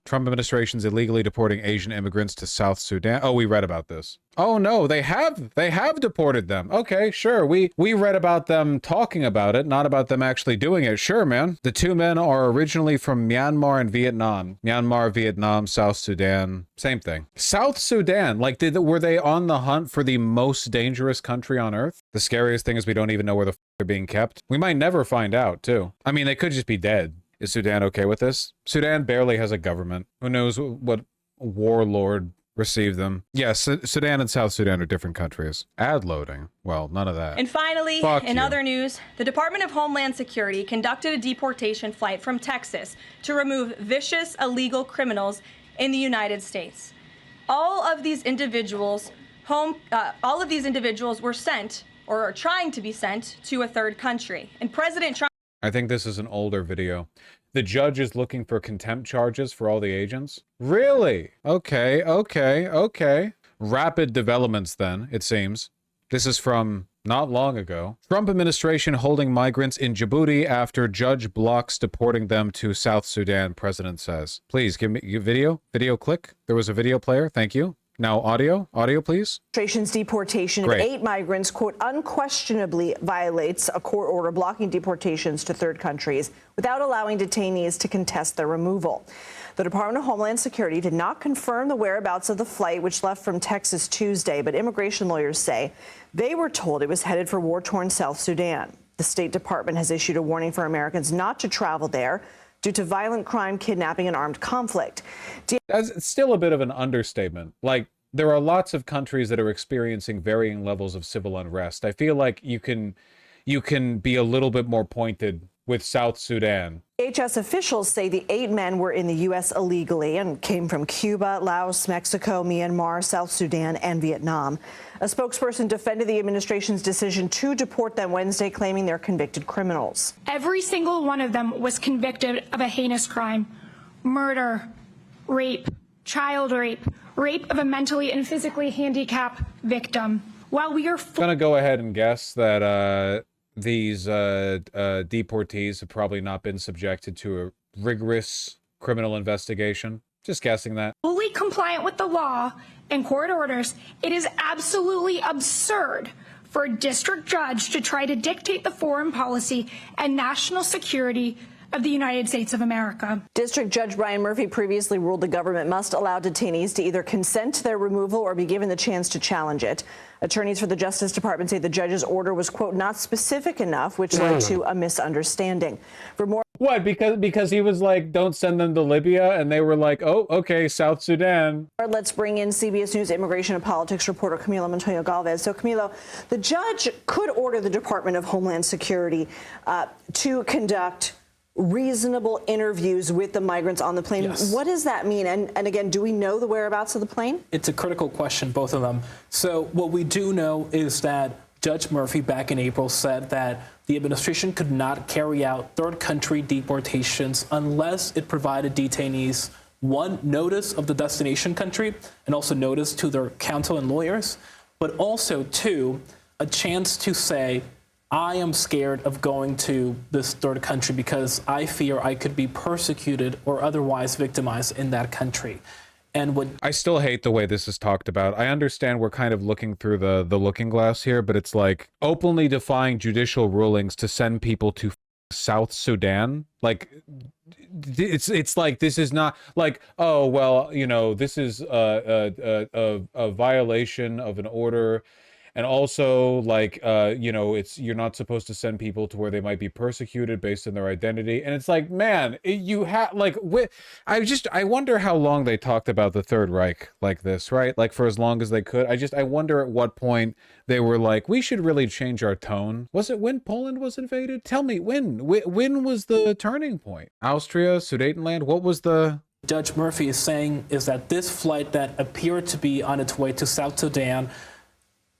Trump administration's illegally deporting Asian immigrants to South Sudan. Oh, we read about this. Oh no, they have deported them. Okay, sure. We read about them talking about it, not about them actually doing it. Sure, man. The two men are originally from Myanmar and Vietnam. Myanmar, Vietnam, South Sudan, same thing. South Sudan, like were they on the hunt for the most dangerous country on earth? The scariest thing is we don't even know where the they're being kept. We might never find out, too. I mean, they could just be dead. Is Sudan okay with this? Sudan barely has a government. Who knows what warlord received them? Yes, Sudan and South Sudan are different countries. Ad loading. Well, none of that. And finally, in other news, the Department of Homeland Security conducted a deportation flight from Texas to remove vicious illegal criminals in the United States. All of these individuals were sent or are trying to be sent to a third country. And President Trump... I think this is an older video. The judge is looking for contempt charges for all the agents? Really? Okay. Rapid developments then, it seems. This is from not long ago. Trump administration holding migrants in Djibouti after judge blocks deporting them to South Sudan, president says. Please give me video. Video click. There was a video player. Thank you. Now audio, please. Administration's deportation of 8 migrants, quote, unquestionably violates a court order blocking deportations to third countries without allowing detainees to contest their removal. The Department of Homeland Security did not confirm the whereabouts of the flight, which left from Texas Tuesday, but immigration lawyers say they were told it was headed for war-torn South Sudan. The State Department has issued a warning for Americans not to travel there due to violent crime, kidnapping, and armed conflict. That's still a bit of an understatement. Like, there are lots of countries that are experiencing varying levels of civil unrest. I feel like you can be a little bit more pointed with South Sudan. DHS officials say the 8 men were in the U.S. illegally and came from Cuba, Laos, Mexico, Myanmar, South Sudan, and Vietnam. A spokesperson defended the administration's decision to deport them Wednesday, claiming they're convicted criminals. Every single one of them was convicted of a heinous crime: murder, rape, child rape, rape of a mentally and physically handicapped victim. While we are gonna go ahead and guess that these deportees have probably not been subjected to a rigorous criminal investigation. Just guessing that. Fully compliant with the law and court orders, it is absolutely absurd for a district judge to try to dictate the foreign policy and national security of the United States of America. District Judge Brian Murphy previously ruled the government must allow detainees to either consent to their removal or be given the chance to challenge it. Attorneys for the Justice Department say the judge's order was, quote, not specific enough, which led to a misunderstanding. For more... What? Because he was like, don't send them to Libya, and they were like, oh, okay, South Sudan. Let's bring in CBS News immigration and politics reporter Camilo Montoya Galvez. So, Camilo, the judge could order the Department of Homeland Security to conduct reasonable interviews with the migrants on the plane. Yes. What does that mean? And again, do we know the whereabouts of the plane? It's a critical question, both of them. So what we do know is that Judge Murphy back in April said that the administration could not carry out third country deportations unless it provided detainees, 1, notice of the destination country and also notice to their counsel and lawyers, but also 2, a chance to say, I am scared of going to this third country because I fear I could be persecuted or otherwise victimized in that country. And what I still hate the way this is talked about. I understand we're kind of looking through the looking glass here, but it's like openly defying judicial rulings to send people to South Sudan. Like, it's like, this is not like, oh, well, you know, this is a violation of an order. And also, like, you know, you're not supposed to send people to where they might be persecuted based on their identity. And it's like, man, you have, like, I wonder how long they talked about the Third Reich like this, right? Like, for as long as they could. I wonder at what point they were like, we should really change our tone. Was it when Poland was invaded? Tell me, when was the turning point? Austria, Sudetenland, what was the... Judge Murphy is saying is that this flight that appeared to be on its way to South Sudan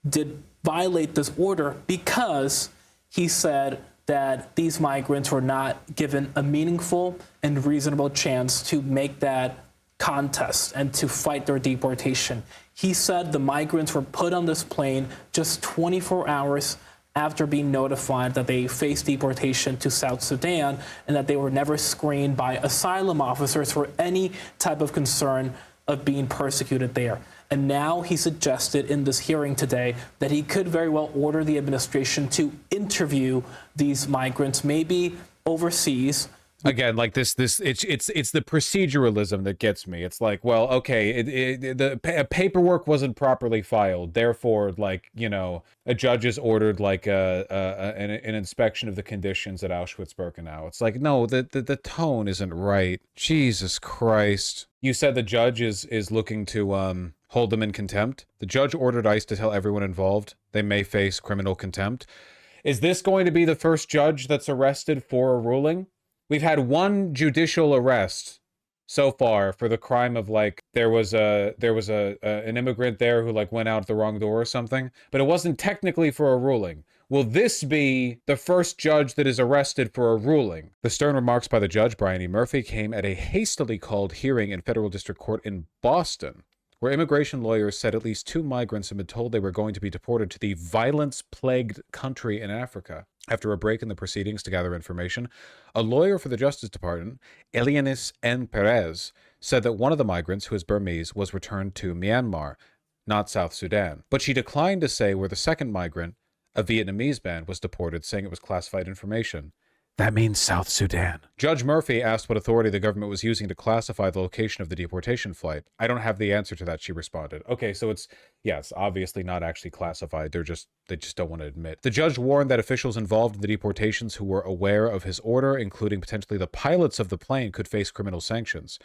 did violate this order because he said that these migrants were not given a meaningful and reasonable chance to make that contest and to fight their deportation. He said the migrants were put on this plane just 24 hours after being notified that they faced deportation to South Sudan and that they were never screened by asylum officers for any type of concern of being persecuted there. And now he suggested in this hearing today that he could very well order the administration to interview these migrants, maybe overseas. Again, like it's the proceduralism that gets me. It's like, well, okay, the paperwork wasn't properly filed, therefore, like, you know, a judge has ordered like an inspection of the conditions at Auschwitz-Birkenau. It's like, no, the tone isn't right. Jesus Christ! You said the judge is looking to hold them in contempt. The judge ordered ICE to tell everyone involved they may face criminal contempt. Is this going to be the first judge that's arrested for a ruling? We've had one judicial arrest so far for the crime of, like, there was an immigrant there who like went out the wrong door or something, but it wasn't technically for a ruling. Will this be the first judge that is arrested for a ruling? The stern remarks by the judge, Brian E. Murphy, came at a hastily called hearing in federal district court in Boston, where immigration lawyers said at least 2 migrants had been told they were going to be deported to the violence-plagued country in Africa. After a break in the proceedings to gather information, a lawyer for the Justice Department, Elianis N. Perez, said that one of the migrants, who is Burmese, was returned to Myanmar, not South Sudan. But she declined to say where the second migrant, a Vietnamese man, was deported, saying it was classified information. That means South Sudan. Judge Murphy asked what authority the government was using to classify the location of the deportation flight. I don't have the answer to that, she responded. Okay, so it's obviously not actually classified. They just don't want to admit. The judge warned that officials involved in the deportations who were aware of his order, including potentially the pilots of the plane, could face criminal sanctions.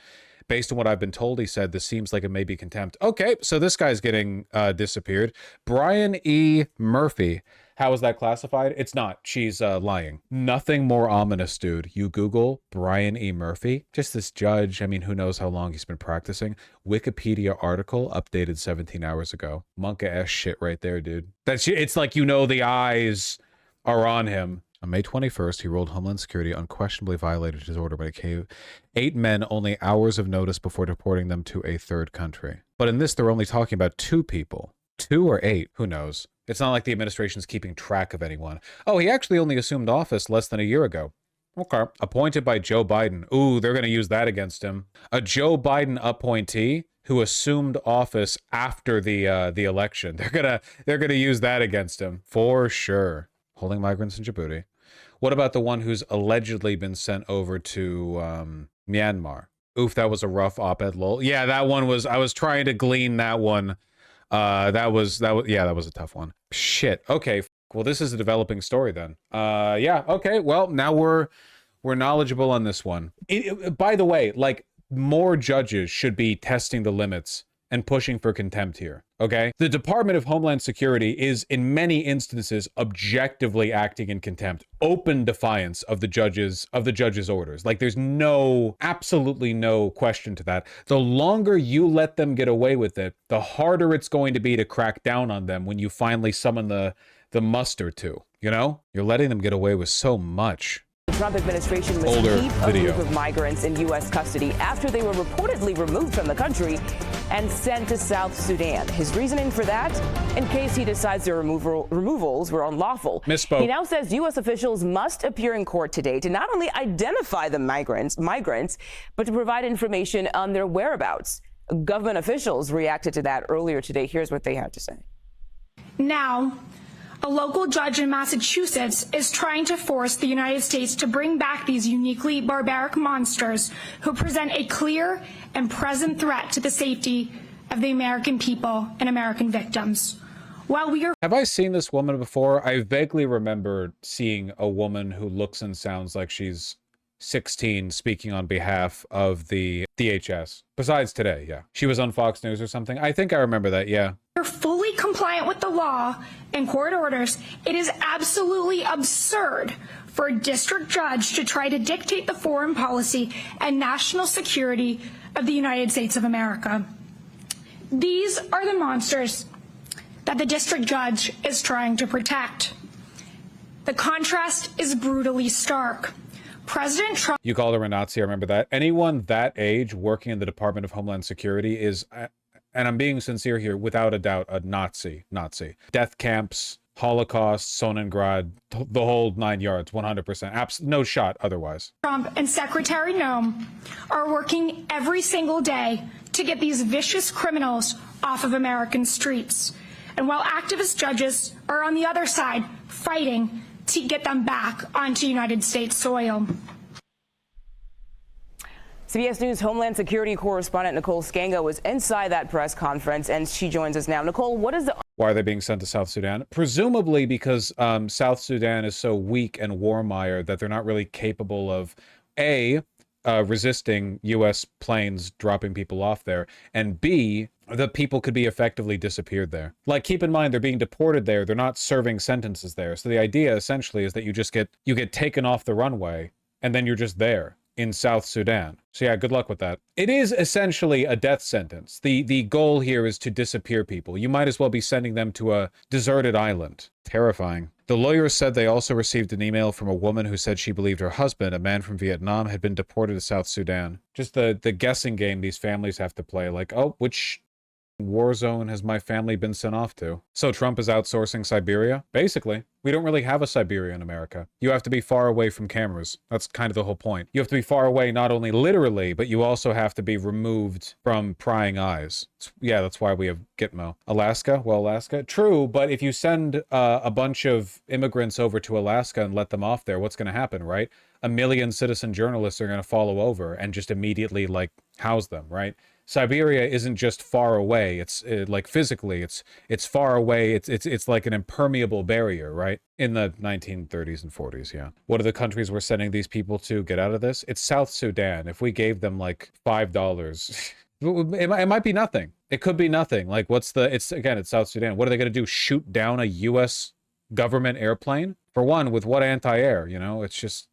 Based on what I've been told, he said, this seems like it may be contempt. Okay, so this guy's getting disappeared. Brian E. Murphy. How is that classified? It's not. She's lying. Nothing more ominous, dude. You Google Brian E. Murphy, just this judge. I mean, who knows how long he's been practicing. Wikipedia article updated 17 hours ago. Monka-ass shit right there, dude. It's like, you know, the eyes are on him. On May 21st, he ruled Homeland Security unquestionably violated his order when it gave 8 men only hours of notice before deporting them to a third country. But in this, they're only talking about 2 people. 2 or 8, who knows? It's not like the administration's keeping track of anyone. Oh, he actually only assumed office less than a year ago. Okay. Appointed by Joe Biden. Ooh, they're going to use that against him. A Joe Biden appointee who assumed office after the election. They're gonna use that against him for sure. Holding migrants in Djibouti. What about the one who's allegedly been sent over to Myanmar? Oof, that was a rough op-ed, lol. Yeah, that one was, I was trying to glean that one. That was a tough one. Shit. Okay. Well, this is a developing story then. Yeah. Okay. Well, now we're knowledgeable on this one. By the way, like, more judges should be testing the limits and pushing for contempt here. Okay. The Department of Homeland Security is in many instances objectively acting in contempt, open defiance of the judge's orders. Like, there's absolutely no question to that. The longer you let them get away with it, the harder it's going to be to crack down on them when you finally summon the muster to, you know? You're letting them get away with so much. The Trump administration must keep a group of migrants in U.S. custody after they were reportedly removed from the country and sent to South Sudan. His reasoning for that, in case he decides their removals were unlawful. Misspoke. He now says U.S. officials must appear in court today to not only identify the migrants, but to provide information on their whereabouts. Government officials reacted to that earlier today. Here's what they had to say. Now, a local judge in Massachusetts is trying to force the United States to bring back these uniquely barbaric monsters who present a clear and present threat to the safety of the American people and American victims. While we are... Have I seen this woman before? I vaguely remember seeing a woman who looks and sounds like she's 16 speaking on behalf of the DHS. Besides today, yeah. She was on Fox News or something. I think I remember that, yeah. Are fully compliant with the law and court orders, it is absolutely absurd for a district judge to try to dictate the foreign policy and national security of the United States of America. These are the monsters that the district judge is trying to protect. The contrast is brutally stark. President Trump... You called her a Nazi, I remember that. Anyone that age working in the Department of Homeland Security is, and I'm being sincere here, without a doubt, a Nazi. Death camps, Holocaust, Sonengrad, the whole 9 yards, 100%. No shot otherwise. Trump and Secretary Noem are working every single day to get these vicious criminals off of American streets. And while activist judges are on the other side fighting to get them back onto United States soil. CBS News Homeland Security correspondent Nicole Scango was inside that press conference, and she joins us now. Nicole, what is the... Why are they being sent to South Sudan? Presumably because South Sudan is so weak and war-mired that they're not really capable of, resisting U.S. planes dropping people off there, and B, the people could be effectively disappeared there. Like, keep in mind, they're being deported there. They're not serving sentences there. So the idea essentially is that you get taken off the runway, and then you're just there in South Sudan. So yeah, good luck with that. It is essentially a death sentence. The goal here is to disappear people. You might as well be sending them to a deserted island. Terrifying. The lawyers said they also received an email from a woman who said she believed her husband, a man from Vietnam, had been deported to South Sudan. Just the guessing game these families have to play. Like, oh, which war zone has my family been sent off to? So Trump is outsourcing Siberia? Basically. We don't really have a Siberia in America. You have to be far away from cameras. That's kind of the whole point. You have to be far away not only literally, but you also have to be removed from prying eyes. Yeah, that's why we have Gitmo. Alaska? Well, Alaska? True, but if you send a bunch of immigrants over to Alaska and let them off there, what's going to happen, right? A million citizen journalists are going to follow over and just immediately, like, house them, right? Siberia isn't just far away. It's like physically, it's far away. It's like an impermeable barrier, right? In the 1930s and 40s, yeah. What are the countries we're sending these people to get out of this? It's South Sudan. If we gave them like $5, it might be nothing. It could be nothing. Like, it's South Sudan. What are they going to do? Shoot down a U.S. government airplane? For one, with what anti-air, you know? It's just